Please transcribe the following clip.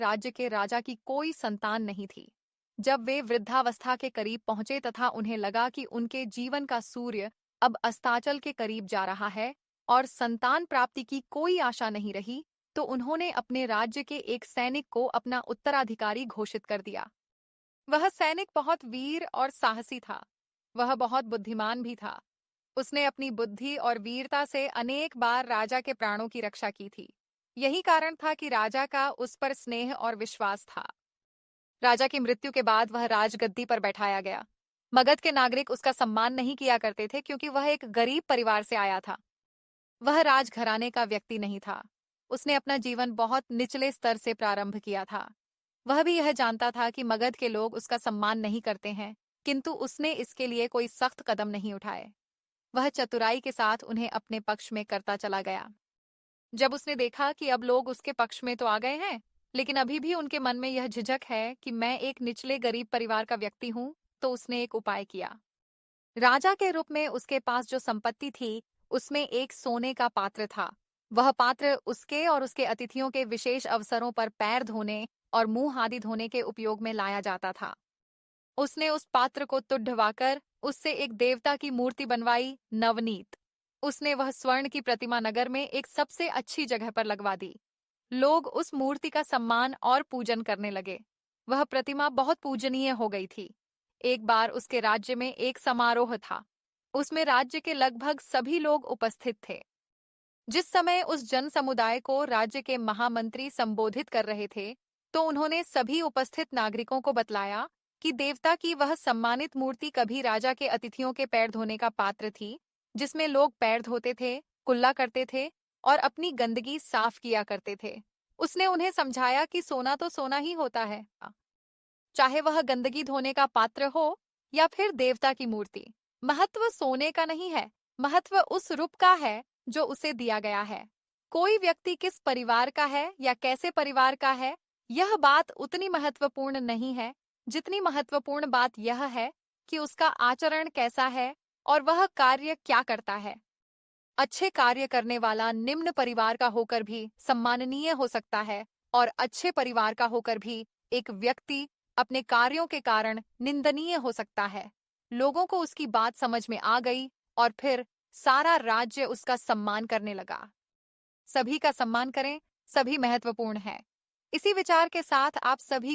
राज्य के राजा की कोई संतान नहीं थी। जब वे वृद्धावस्था के करीब पहुंचे तथा उन्हें लगा कि उनके जीवन का सूर्य अब अस्ताचल के करीब जा रहा है और संतान प्राप्ति की कोई आशा नहीं रही, तो उन्होंने अपने राज्य के एक सैनिक को अपना उत्तराधिकारी घोषित कर दिया। वह सैनिक बहुत वीर और साहसी था। वह बहुत बुद्धिमान भी था। उसने अपनी बुद्धि और वीरता से अनेक बार राजा के प्राणों की रक्षा की थी। यही कारण था कि राजा का उस पर स्नेह और विश्वास था। राजा की मृत्यु के बाद वह राजगद्दी पर बैठाया गया। मगध के नागरिक उसका सम्मान नहीं किया करते थे क्योंकि वह एक गरीब परिवार से आया था। वह राजघराने का व्यक्ति नहीं था। उसने अपना जीवन बहुत निचले स्तर से प्रारंभ किया था। वह भी यह जानता था कि मगध के लोग उसका सम्मान नहीं करते हैं, किंतु उसने इसके लिए कोई सख्त कदम नहीं उठाए। वह चतुराई के साथ उन्हें अपने पक्ष में करता चला गया। जब उसने देखा कि अब लोग उसके पक्ष में तो आ गए हैं, लेकिन अभी भी उनके मन में यह झिझक है कि मैं एक निचले गरीब परिवार का व्यक्ति हूं, तो उसने एक उपाय किया। राजा के रूप में उसके पास जो संपत्ति थी, उसमें एक सोने का पात्र था। वह पात्र उसके और उसके अतिथियों के विशेष अवसरों पर पैर धोने और मुंह आदि धोने के उपयोग में लाया जाता था। उसने उस पात्र को तुढ़वाकर उससे एक देवता की मूर्ति बनवाई, नवनीत। उसने वह स्वर्ण की प्रतिमा नगर में एक सबसे अच्छी जगह पर लगवा दी। लोग उस मूर्ति का सम्मान और पूजन करने लगे। वह प्रतिमा बहुत पूजनीय हो गई थी। एक बार उसके राज्य में एक समारोह था। उसमें राज्य के लगभग सभी लोग उपस्थित थे। जिस समय उस जन समुदाय को राज्य के महामंत्री संबोधित कर रहे थे, तो उन्होंने सभी उपस्थित नागरिकों को बतलाया कि देवता की वह सम्मानित मूर्ति कभी राजा के अतिथियों के पैर धोने का पात्र थी, जिसमें लोग पैर धोते थे, कुल्ला करते थे और अपनी गंदगी साफ किया करते थे। उसने उन्हें समझाया कि सोना तो सोना ही होता है, चाहे वह गंदगी धोने का पात्र हो या फिर देवता की मूर्ति। महत्व सोने का नहीं है, महत्व उस रूप का है जो उसे दिया गया है। कोई व्यक्ति किस परिवार का है या कैसे परिवार का है, यह बात उतनी महत्वपूर्ण नहीं है जितनी महत्वपूर्ण बात यह है कि उसका आचरण कैसा है और वह कार्य क्या करता है। अच्छे कार्य करने वाला निम्न परिवार का होकर भी सम्माननीय हो सकता है और अच्छे परिवार का होकर भी एक व्यक्ति अपने कार्यों के कारण निंदनीय हो सकता है। लोगों को उसकी बात समझ में आ गई और फिर सारा राज्य उसका सम्मान करने लगा। सभी का सम्मान करें, सभी महत्वपूर्ण है। इसी विचार के साथ आप सभी